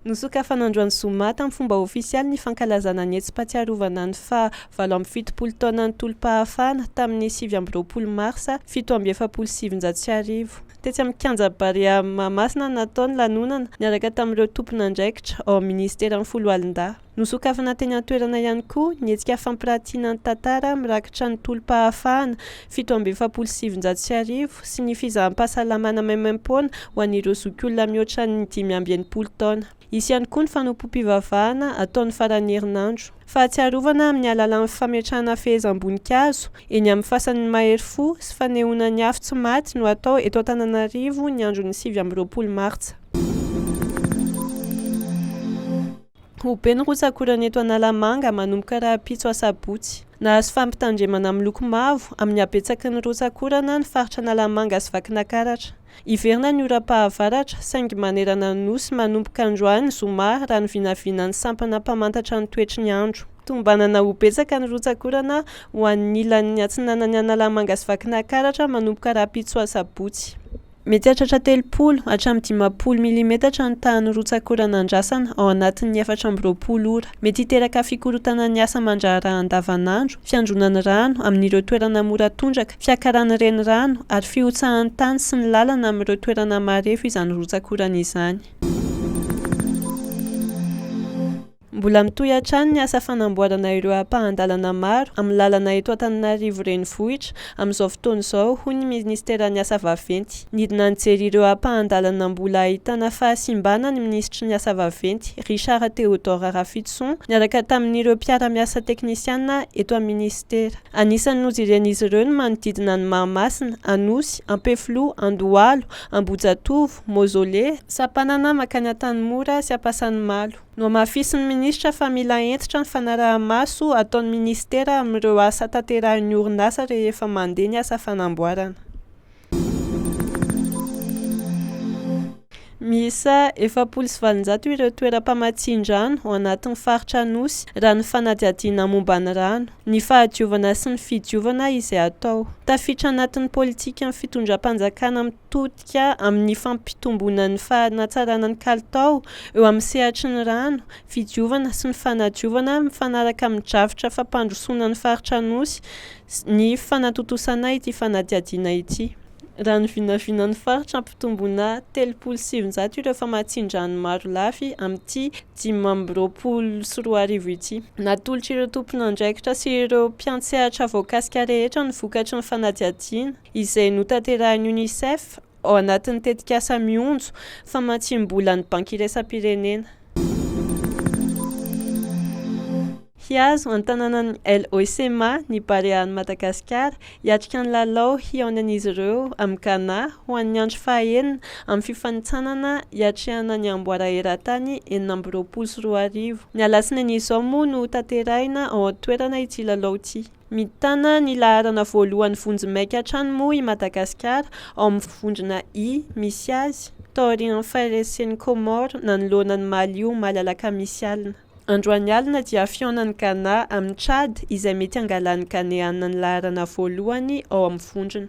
Nosoka fanandroany zoma tamin'ny fomba ofisialy ny fankalazana ny hetsy-patsiarovana ny faha-7 taona ny tolom-pahafahana tamin'ny 7 marsa 1770. Tetsy amin'ny kianja Barea Mahamasina nataony lanonana niaraka tamin'ireo tompon'andraikitra ao amin'ny ministera ny folo alin-dahy. Nosokafana teny an-toerana ihany koa ny hetsika fampiratiana ny tantara mirakitra ny tolom-pahafahana 1770 sy ny fizaham-pahasalamana maimaim-poana ho an'ireo zokiolona mihoatra ny 580 taona. Isy ihany koa ny fanompo-pivavahana ataon'ny faran'ny herinandro. Fahatsiarovana amin'ny alalan'ny fametrahana fehezam-boninkazo eny amin'ny fasan'ny Mahery-fo sy fanehoana ny afo tsy maty no atao eto Antananarivo ny andron'ny 20 martsa. Hobe ny rotsakorana eto Analamanga manomboka rahampitso Sabotsy. Nahazo fampitandremana amin'ny loko mavo amin'ny habetsaky ny rotsakorana ny faritra Analamanga sy Vakinakaratra. Iverina ny ora-pahavaratra saingy manerana ny nosy manomboka androany zoma raha ny vinavinan'ny sampana mpamantatra ny toetry ny andro. Tombanana ho betsaka ny rotsakorana ho an'ny ilan'ny atsinanan'ny Analamanga sy Vakinakaratra manomboka rahampitso Sabotsy. Mety hatratra 30 hatramin'ny 50 milimetatra ny tahan'ny rotsakorana andrasana ao anatin'ny 420 ora. Mety hiteraka fikorotana ny asa mandraharaha andavanandro, fiandronan'ny rano amin'ireo toerana mora tondraka, fiakaran'ny renirano ary fiotsahan'ny tany sy ny lalana amin'ireo toerana marefo izany rotsakorana izany. Mbola mitohy hatrany ny asa fanamboarana ireo ampahan-dalana maro amin'ny lalana eto Antananarivo renivohitra amin'izao fotoana izao hoy ny ministeran'ny asa vaventy. Nidina nijery ireo ampahan-dalana mbola ahitana fahasimbana ny ministry ny asa vaventy Richard Théodore Rafitson niaraka tamin'ireo mpiara-miasa teknisiana eto amin'ny ministera. Anisan'ny nojeren'izy ireo ny manodidina ny Mahamasina, Anosy, Ampefilo, Andohalo, Ambojatovo, Mozole, Sapanana, makany Antanimora sy Ampasanimalo. No mafisin'ny ministra fa mila entitra ny fanaraha-maso ataon'ny ministera amin'ireo asa tanterahin'ny orinasa rehefa mandeha ny asa fanamboarana. Miisa 720 ireo toeram-pamatsian-drano ao anatin'ny faritra Anosy raha ny fanadihadiana momba ny rano, ny fahadiovana sy ny fidiovana izay atao. Tafiditra anatin'ny politika ny fitondram-panjakana mitodika amin'ny fampitomboana ny fanatsarana ny kalitao eo amin'ny sehatry ny rano, fidiovana sy ny fanadiovana mifanaraka amin'ny drafitra fampandrosoana ny faritra Anosy ny fanatotosana ity fanadihadiana ity. Raha ny vinavinan'ny faritra ampitomboana 370 ireo famatsian-drano maro lafy amin'ity 2024 ity. Natolotra ireo tompon'andraikitra sy ireo mpiantsehatra voakasika rehetra ny vokatry ny fanadihadiana izay notaterahin'ny UNICEF ao anatin'ny tetikasa mionjo famatsim-bola ny banky iraisam-pirenena. Hiazo an-tanànan'ny LOCMA ny Barean'i Madagasikara hiatrika ny lalao hiaonan'izy ireo amin'ny Ghana ho an'ny andro fahaenina amin'ny fifanitsanana hiatrehana ny amboara eran-tany 2024. Ny alatsinainy izao moa no tanterahina ao an-toerana ity lalao ity. Mitana ny laharana voalohany vonjimaika hatrany moa i Madagasikara ao amin'ny vondrona I misy azy tao aorian'ny Faresen'ny Comore nanoloana ny Malio malalaka misy alina. Androany alina dia fionan'ny Ghana amin'ny Tchad izay mety angalan'ny Ghanéana ny laharana voalohany ao amin'ny vondrona.